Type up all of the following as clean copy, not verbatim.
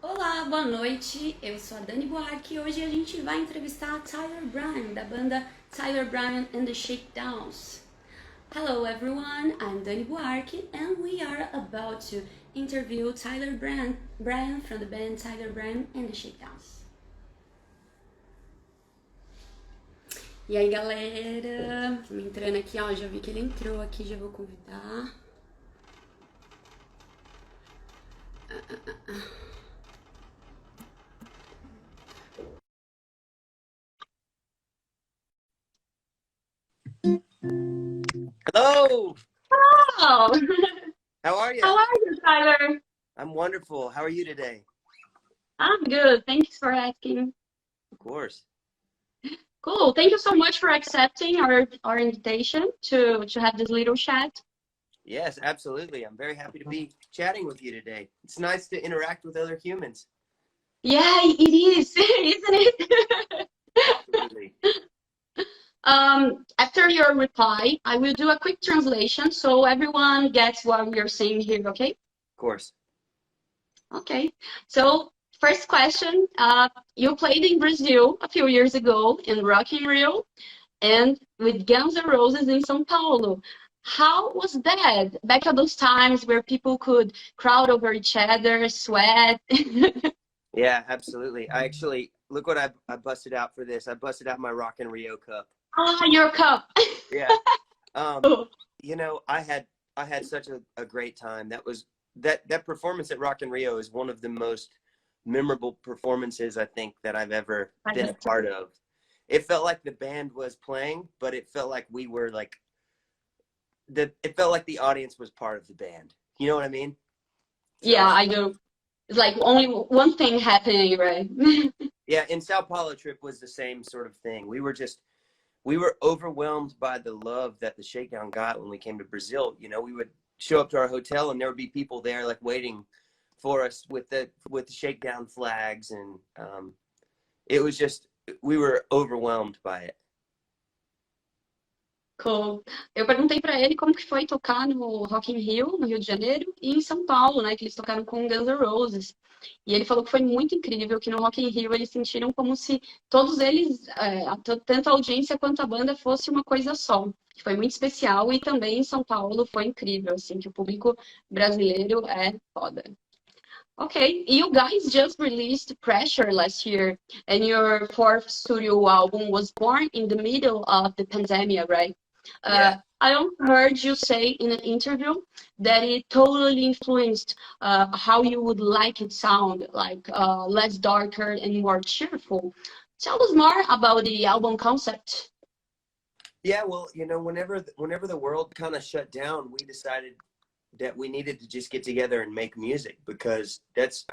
Olá, boa noite. Eu sou a Dani Buarque e hoje a gente vai entrevistar a Tyler Bryant, da banda Tyler Bryant and the SkakeDowns. Hello everyone, I'm Dani Buarque and we are about to interview Tyler Bryant from the band Tyler Bryant and the SkakeDowns. E aí galera, me entrando aqui, ó, já vi que ele entrou aqui, já vou convidar. Hello. Oh, How are you? how are you, Tyler? I'm wonderful. How are you today? I'm good, thanks for asking. Of course. Cool. Thank you so much for accepting our invitation to have this little chat. Yes, absolutely. I'm very happy to be chatting with you today. It's nice to interact with other humans. Yeah, it is, isn't it? Absolutely. After your reply, I will do a quick translation so everyone gets what we're saying here, okay? Of course. Okay. So first question, you played in Brazil a few years ago in Rock in Rio and with Guns N' Roses in São Paulo. How was that? Back at those times where people could crowd over each other, sweat. Yeah, absolutely. I actually, look what I busted out for this. I busted out my Rock and Rio cup. Ah, your cup. Yeah. You know, I had such a great time. That performance at Rock and Rio is one of the most memorable performances I think that I've ever been a part of. It felt like the band was playing, but it felt like we were like it felt like the audience was part of the band. You know what I mean? So, Yeah, I do. It's like only one thing happening, right? yeah, and Sao Paulo trip was the same sort of thing. We were overwhelmed by the love that the Shakedown got when we came to Brazil. You know, we would show up to our hotel and there would be people there like waiting for us with the Shakedown flags, and it was just, we were overwhelmed by it. Cool. Eu perguntei pra ele como que foi tocar no Rock in Rio, no Rio de Janeiro, e em São Paulo, né, que eles tocaram com Guns N' Roses. E ele falou que foi muito incrível, que no Rock in Rio eles sentiram como se todos eles, tanto a audiência quanto a banda, fosse uma coisa só. Que foi muito especial, e também em São Paulo foi incrível, assim, que o público brasileiro é foda. Okay, you guys just released Pressure last year, and your fourth studio album was born in the middle of the pandemic, right? Yeah. I heard you say in an interview that it totally influenced how you would like it sound, like less darker and more cheerful. Tell us more about the album concept. Yeah, well, you know, whenever the world kind of shut down, we decided that we needed to just get together and make music, because that's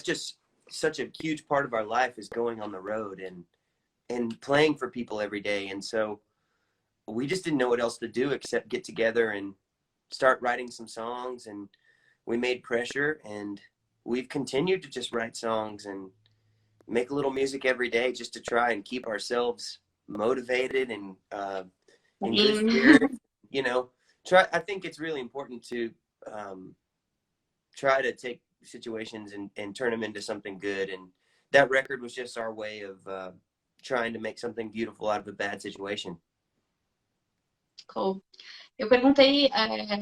just such a huge part of our life, is going on the road and playing for people every day. And so we just didn't know what else to do except get together and start writing some songs, and we made Pressure, and we've continued to just write songs and make a little music every day just to try and keep ourselves motivated and in good spirits. You know, I think it's really important to try to take situations and turn them into something good, and that record was just our way of trying to make something beautiful out of a bad situation. Cool. Eu perguntei,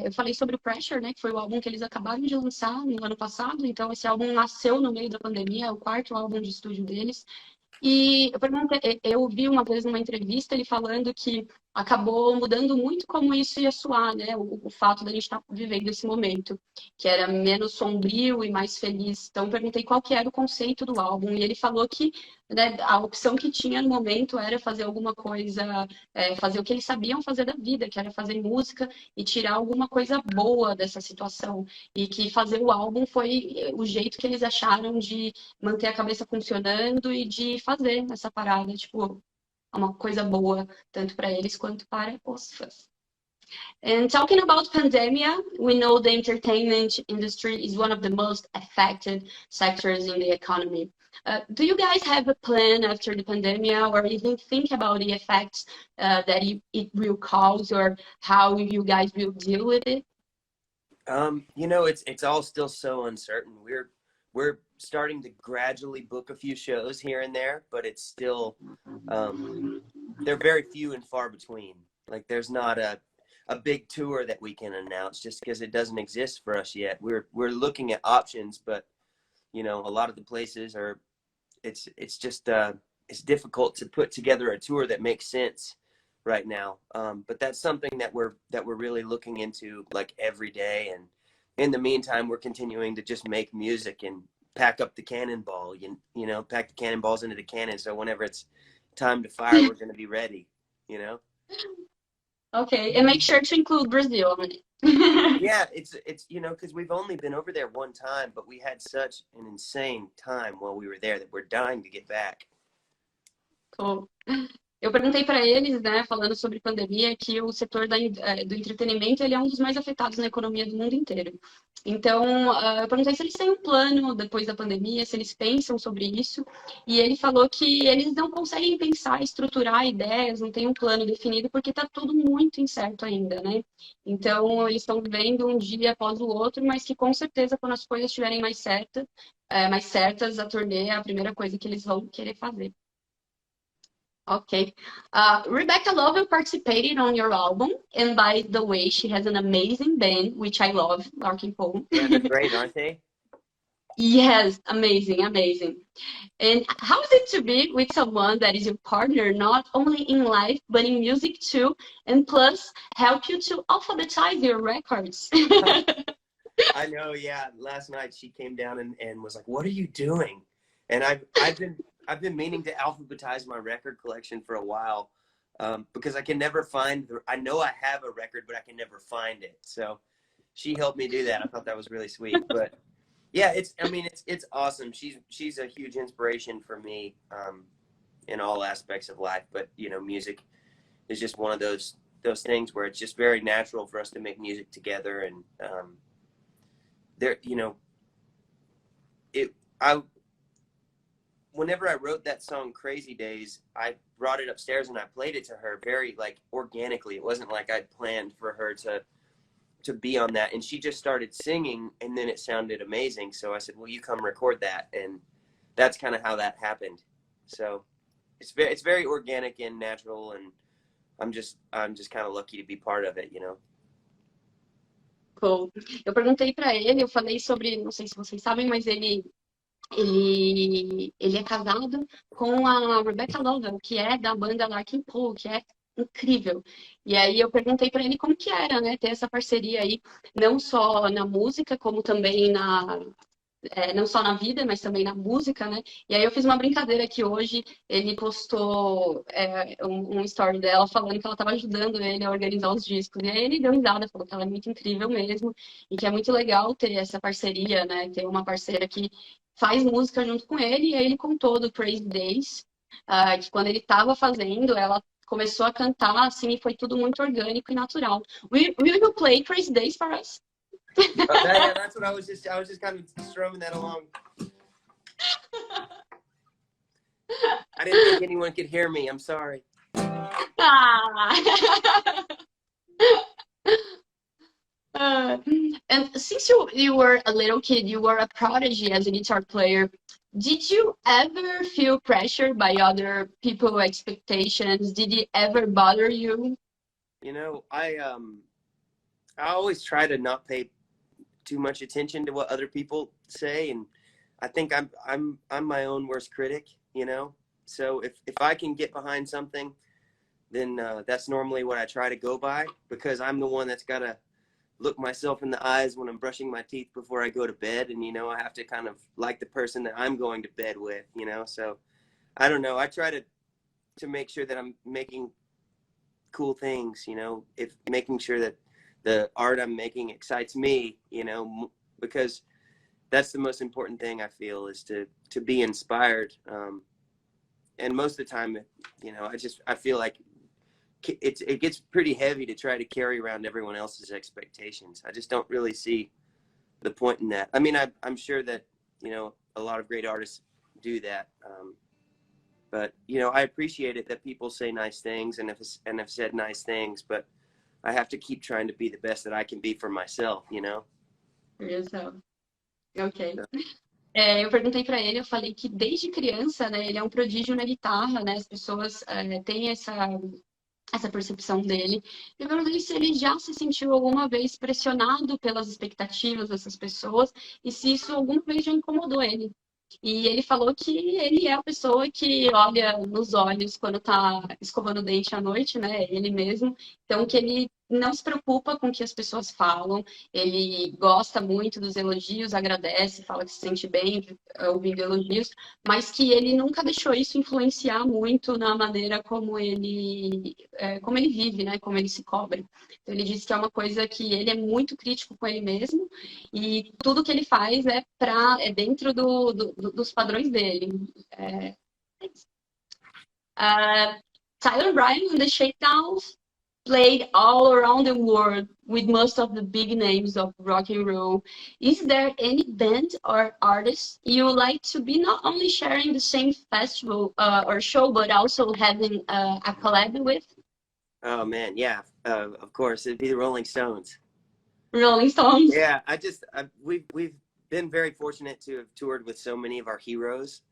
eu falei sobre o Pressure, né, que foi o álbum que eles acabaram de lançar no ano passado, então esse álbum nasceu no meio da pandemia, é o quarto álbum de estúdio deles. E eu vi uma vez numa entrevista ele falando que acabou mudando muito como isso ia soar, né? O fato da gente estar vivendo esse momento, que era menos sombrio e mais feliz. Então, perguntei qual que era o conceito do álbum, e ele falou que, né, a opção que tinha no momento era fazer alguma coisa, fazer o que eles sabiam fazer da vida, que era fazer música e tirar alguma coisa boa dessa situação. E que fazer o álbum foi o jeito que eles acharam de manter a cabeça funcionando e de fazer essa parada, tipo, uma coisa boa, tanto para eles quanto para os fãs. And talking about pandemic, we know the entertainment industry is one of the most affected sectors in the economy. Do you guys have a plan after the pandemic, or even think about the effects that it will cause, or how you guys will deal with it? You know, it's all still so uncertain. we're starting to gradually book a few shows here and there, but it's still, they're very few and far between. Like there's not a big tour that we can announce just because it doesn't exist for us yet. We're looking at options, but you know, a lot of the places are, it's just, it's difficult to put together a tour that makes sense right now. But that's something that we're really looking into like every day. And in the meantime, we're continuing to just make music and pack up the cannonball, you know, pack the cannonballs into the cannon. So whenever it's time to fire, we're going to be ready, you know? Okay, and make sure to include Brazil on it. Yeah, it's, you know, because we've only been over there one time, but we had such an insane time while we were there that we're dying to get back. Cool. Eu perguntei para eles, né, falando sobre pandemia, que o setor do entretenimento ele é um dos mais afetados na economia do mundo inteiro. Então, eu perguntei se eles têm um plano depois da pandemia, se eles pensam sobre isso, e ele falou que eles não conseguem pensar, estruturar ideias, não tem um plano definido, porque está tudo muito incerto ainda, né? Então, eles estão vivendo um dia após o outro, mas que com certeza, quando as coisas estiverem mais certas, a turnê é a primeira coisa que eles vão querer fazer. Okay. Rebecca Lovell participated on your album, and by the way, she has an amazing band, which I love, Larkin Poe. Yeah, they're great, aren't they? Yes, amazing, amazing. And how is it to be with someone that is your partner, not only in life, but in music too, and plus help you to alphabetize your records? I know, yeah. Last night she came down and was like, "What are you doing?" And I've been meaning to alphabetize my record collection for a while, because I can never find I know I have a record, but I can never find it. So she helped me do that. I thought that was really sweet. But yeah, it's awesome. She's a huge inspiration for me, in all aspects of life. But you know, music is just one of those things where it's just very natural for us to make music together. And there, you know, whenever I wrote that song Crazy Days, I brought it upstairs and I played it to her very like organically. It wasn't like I'd planned for her to be on that. And she just started singing and then it sounded amazing. So I said, "Will you come record that?" And that's kind of how that happened. So it's very organic and natural, and I'm just kind of lucky to be part of it, you know. Cool. Eu perguntei para ele, eu falei sobre, não sei se vocês sabem, mas ele é casado com a Rebecca Lovell, que é da banda Larkin Poe, que é incrível. E aí eu perguntei para ele como que era, né, ter essa parceria aí, não só na música, como também não só na vida, mas também na música, né? E aí eu fiz uma brincadeira que hoje ele postou um story dela falando que ela estava ajudando ele a organizar os discos. E aí ele deu risada, falou que ela é muito incrível mesmo e que é muito legal ter essa parceria, né? Ter uma parceira que faz música junto com ele. E aí ele contou do Crazy Days, que quando ele estava fazendo, ela começou a cantar, assim, e foi tudo muito orgânico e natural. Will you play Crazy Days for us? Yeah, that's what I was just kind of strumming that along. I didn't think anyone could hear me. I'm sorry. And since you were a little kid, you were a prodigy as a guitar player. Did you ever feel pressured by other people's expectations? Did it ever bother you? You know, I always try to not pay too much attention to what other people say, and I think I'm my own worst critic, you know. So if I can get behind something, then that's normally what I try to go by, because I'm the one that's got to look myself in the eyes when I'm brushing my teeth before I go to bed, and you know, I have to kind of like the person that I'm going to bed with, you know. So I don't know, I try to make sure that I'm making cool things, you know, making sure that the art I'm making excites me, you know, because that's the most important thing, I feel, is to be inspired. And most of the time, you know, I feel like it gets pretty heavy to try to carry around everyone else's expectations. I just don't really see the point in that. I mean, I'm sure that, you know, a lot of great artists do that. But, you know, I appreciate it that people say nice things and have said nice things, but I have to keep trying to be the best that I can be for myself, you know? For yourself. Okay. Eu perguntei para ele, eu falei que desde criança, né, ele é um prodígio na guitarra, né, as pessoas têm essa percepção dele. Eu perguntei se ele já se sentiu alguma vez pressionado pelas expectativas dessas pessoas e se isso alguma vez já incomodou ele. E ele falou que ele é a pessoa que olha nos olhos quando tá escovando o dente à noite, né? Ele mesmo. Então, que ele não se preocupa com o que as pessoas falam, ele gosta muito dos elogios, agradece, fala que se sente bem ouvindo elogios, mas que ele nunca deixou isso influenciar muito na maneira como ele vive, né? Como ele se cobre. Então, ele disse que é uma coisa que ele é muito crítico com ele mesmo e tudo que ele faz é dentro dos padrões dele. É, é isso. Tyler Bryant and the Shakedowns played all around the world with most of the big names of rock and roll. Is there any band or artist you like to be not only sharing the same festival or show, but also having a collab with? Oh man, yeah, of course, it'd be the Rolling Stones. Rolling Stones. Yeah, we've been very fortunate to have toured with so many of our heroes,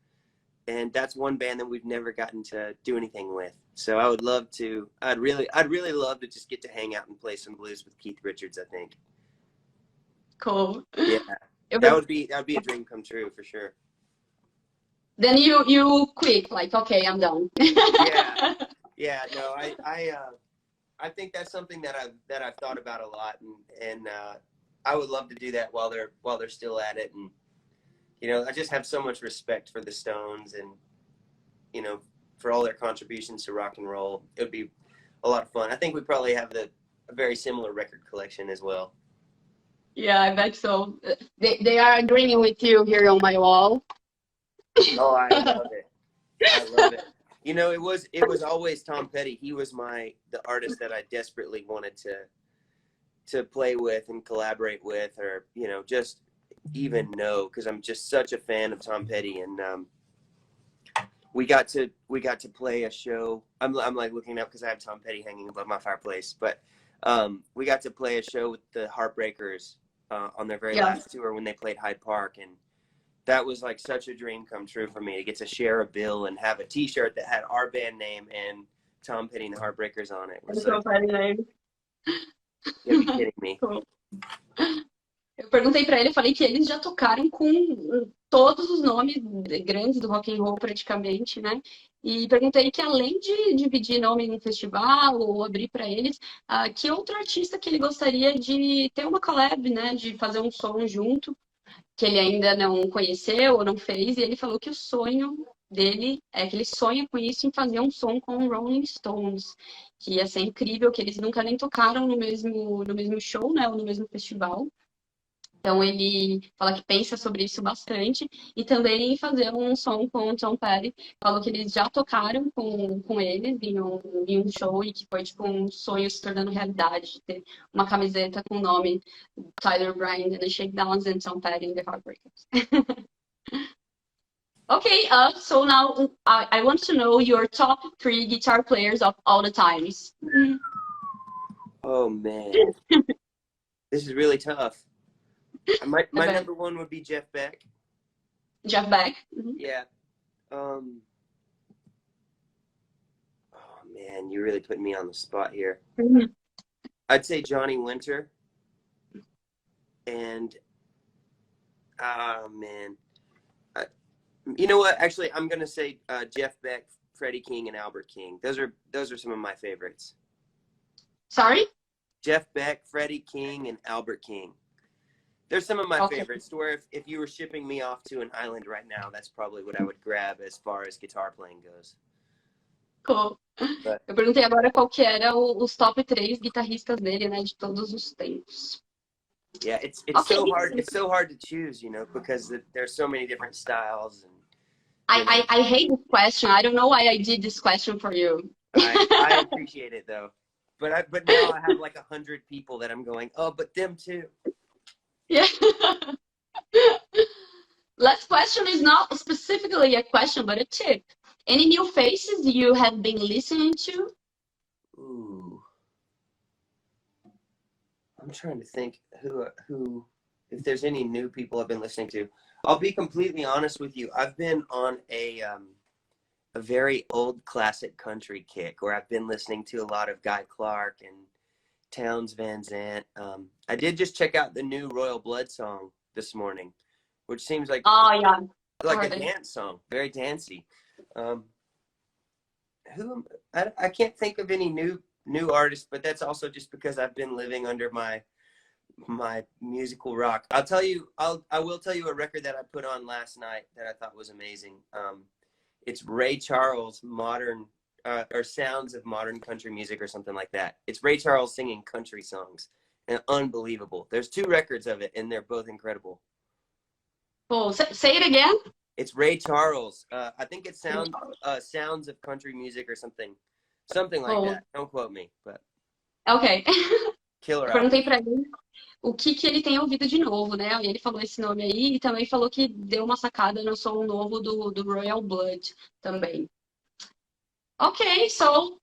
and that's one band that we've never gotten to do anything with. So I would love to. I'd really love to just get to hang out and play some blues with Keith Richards, I think. Cool. Yeah, that would be a dream come true for sure. Then you quit, like, okay, I'm done. Yeah. No, I think that's something that I've thought about a lot, and I would love to do that while they're still at it. And you know, I just have so much respect for the Stones, and you know, for all their contributions to rock and roll. It would be a lot of fun. I think we probably have a very similar record collection as well. Yeah, I bet so. They are agreeing with you here on my wall. Oh, I love it. I love it. You know, it was always Tom Petty. He was the artist that I desperately wanted to play with and collaborate with, or you know, just even know, because I'm just such a fan of Tom Petty. And we got to play a show. I'm like looking up because I have Tom Petty hanging above my fireplace. But we got to play a show with the Heartbreakers on their very last tour when they played Hyde Park, and that was like such a dream come true for me to get to share a bill and have a T-shirt that had our band name and Tom Petty and the Heartbreakers on it. It's so funny name. You're kidding me. Cool. Eu perguntei pra ele, eu falei que eles já tocaram com todos os nomes grandes do rock and roll praticamente, né? E perguntei que além de dividir nome em um festival ou abrir para eles, que outro artista que ele gostaria de ter uma collab, né? De fazer um som junto, que ele ainda não conheceu ou não fez. E ele falou que o sonho dele é que ele sonha com isso, em fazer um som com o Rolling Stones, que ia ser incrível, que eles nunca nem tocaram no mesmo show, né? Ou no mesmo festival. Então, ele fala que pensa sobre isso bastante. E também fazer um som com o Tom Petty. Falou que eles já tocaram com eles em um show e que foi tipo um sonho se tornando realidade. De ter uma camiseta com o nome Tyler Bryant and the Shakedowns and Tom Petty and the Heartbreakers. Okay, so now I want to know your top 3 guitar players of all the times. Oh, man. This is really tough. My number one would be Jeff Beck. Jeff Beck? Mm-hmm. Yeah. Oh man, you really put me on the spot here. Mm-hmm. I'd say Johnny Winter. And man, you know what? Actually, I'm gonna say Jeff Beck, Freddie King, and Albert King. Those are some of my favorites. Sorry? Jeff Beck, Freddie King, and Albert King. They're some of my favorites, to where if you were shipping me off to an island right now, that's probably what I would grab as far as guitar playing goes. Cool. But, eu perguntei agora qual que era os top 3 guitarristas dele, né, de todos os tempos. Yeah, it's so hard. It's so hard to choose, you know, because there's so many different styles. And I hate this question. I don't know why I did this question for you. I appreciate it though, but now I have like 100 people that I'm going, oh, but them too. Yeah. Last question is not specifically a question, but a tip. Any new faces you have been listening to? Ooh. I'm trying to think who if there's any new people I've been listening to. I'll be completely honest with you. I've been on a very old classic country kick where I've been listening to a lot of Guy Clark and Townes Van Zandt. I did just check out the new Royal Blood song this morning, which seems like Oh yeah, a dance song, very dancey. I can't think of any new artists, but that's also just because I've been living under my musical rock. I will tell you a record that I put on last night that I thought was amazing. It's Ray Charles modern or sounds of modern country music or something like that. It's Ray Charles singing country songs, and unbelievable. There's 2 records of it, and they're both incredible. Oh, say it again. It's Ray Charles. I think it sounds of country music or something like that. Don't quote me, but ok. Killer Eu perguntei pra ele o que ele tem ouvido de novo, né? E ele falou esse nome aí e também falou que deu uma sacada no som novo do Royal Blood também. Okay, so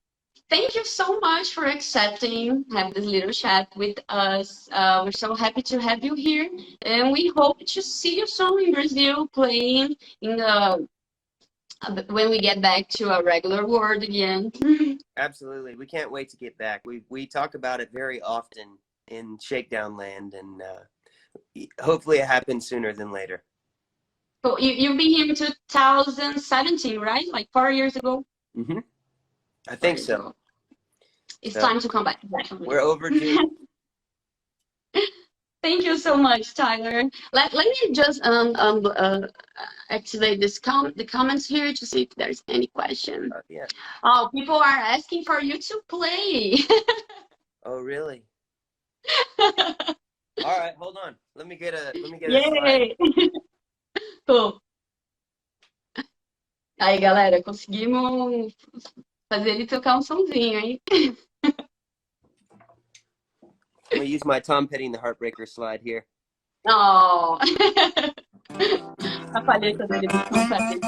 thank you so much for accepting have this little chat with us. We're so happy to have you here, and we hope to see you soon in Brazil playing in the when we get back to a regular world again. Absolutely, we can't wait to get back. We talk about it very often in SkakeDown land, and hopefully it happens sooner than later. So you've been here in 2017, right? Like 4 years ago. Mm-hmm. I think so. It's time to come back. Definitely. We're overdue. Thank you so much, Tyler. Let me just activate the comments here to see if there's any question. Yeah. Oh, people are asking for you to play. Oh, really? All right, hold on. Let me get a Yay! Cool. Aí, galera, conseguimos fazer ele tocar um somzinho, hein? I'm going to use my Tom Petty and the Heartbreaker slide here. Oh. A palheta dele do Tom Petty.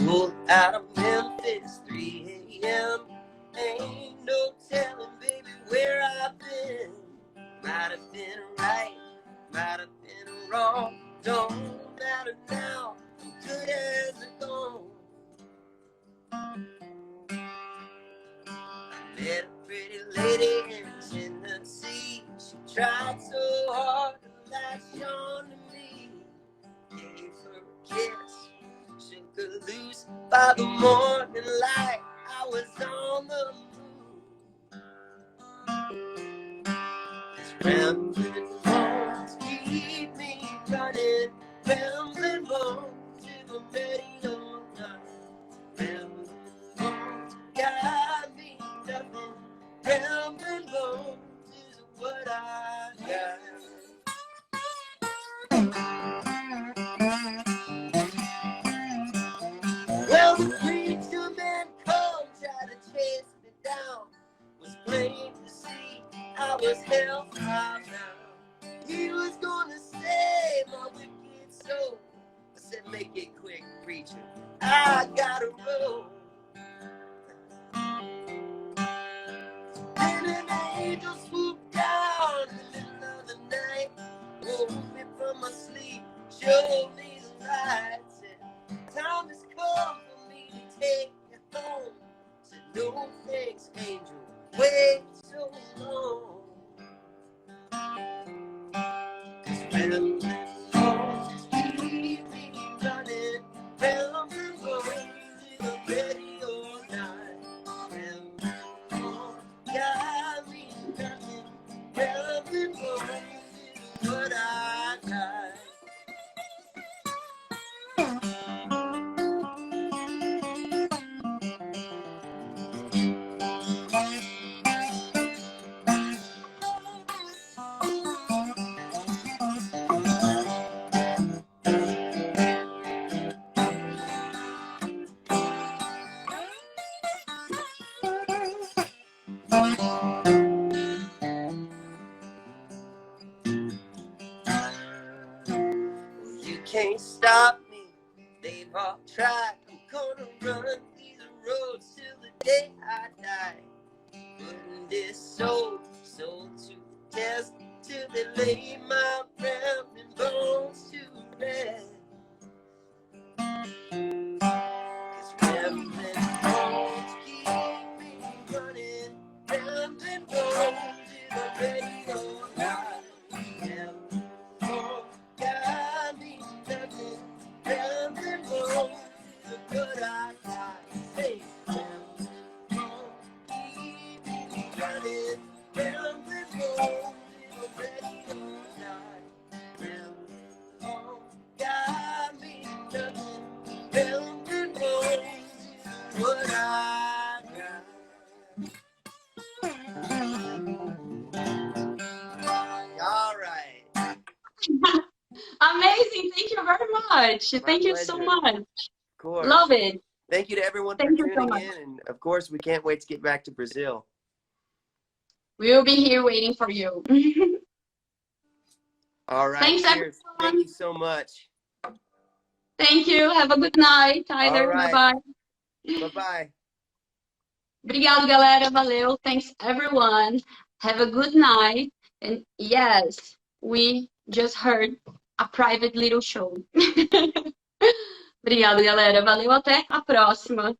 Pulled out of Memphis, 3 a.m. Ain't no telling, baby, where I've been. Might have been right, might have been wrong. Don't matter now, I'm good as a gone. I met a pretty lady in Tennessee. She tried so hard to latch on to me. Gave her a kiss, shook her loose. By the morning light, I was on the move. These rambling bones keep me running. Rambling bones till I'm ready all night. Rambling bones got me nothing. Rambling bones is what I got. Well, the preacher man come, tried to chase me down. Was plain to see I was hellbound now. He was gonna save my wicked soul. I said, make it quick, preacher, I gotta roll. Then an angel swooped down in the middle of the night, woke me from my sleep, showed me the light. Said, time has come for me to take you home. Said, no thanks, angel, wait so long. 'Cause rambling bones keep me running. Rambling bones till I'm ready all night. Rambling bones got me running. Rambling bones is what I got. You can't stop me, they've all tried. I'm gonna run these roads till the day I die. Putting this soul to the test, till they lay my rambling bones to rest. 'Cause rambling bones keep me running, rambling bones till I'm ready to die. Rambling bones got me nothing, rambling bones till the good I die. Hey, rambling bones keep me running, rambling bones till I'm ready to die. Rambling bones got me nothing, rambling bones till what I got. All right. Amazing. Thank you very much. Thank you so pleasure. much. Of course. Love it. Thank you to everyone for Thank you so tuning much. in. And of course, we can't wait to get back to Brazil. We will be here waiting for you. All right. Thanks, Cheers. Thank everyone. you so much. Thank you. Have a good night, Tyler. All right. Bye-bye. Bye-bye. Obrigado, galera. Valeu. Thanks, everyone. Have a good night. And yes, we just heard a private little show. Obrigado, galera. Valeu. Até a próxima.